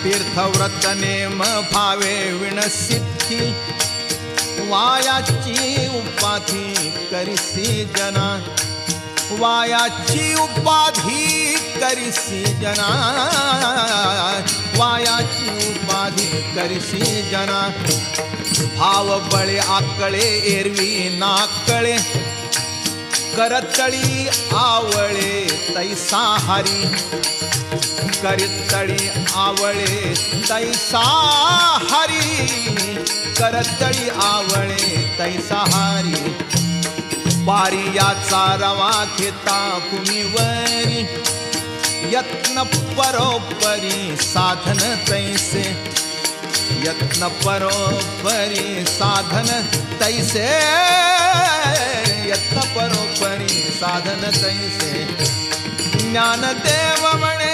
तीर्थव्रत name Bhave विणसिद्धी वायाची उपाधी करिसी जना वायाची उपाधी करिसी जना वायाची उपाधी करिसी जना भाव बळे आकळे एरवी नाकळे करतळी आवळे तैसा हरी करतळी आवळे तैसा हरी करतळी आवळे तैसा हरी पारियाचा रवा घेता भूमीवरी यत्न परोपरी साधन तैसे यत्न परोपरी साधन तैसे यत्न परोपरी साधन तैसे ज्ञानदेव म्हणे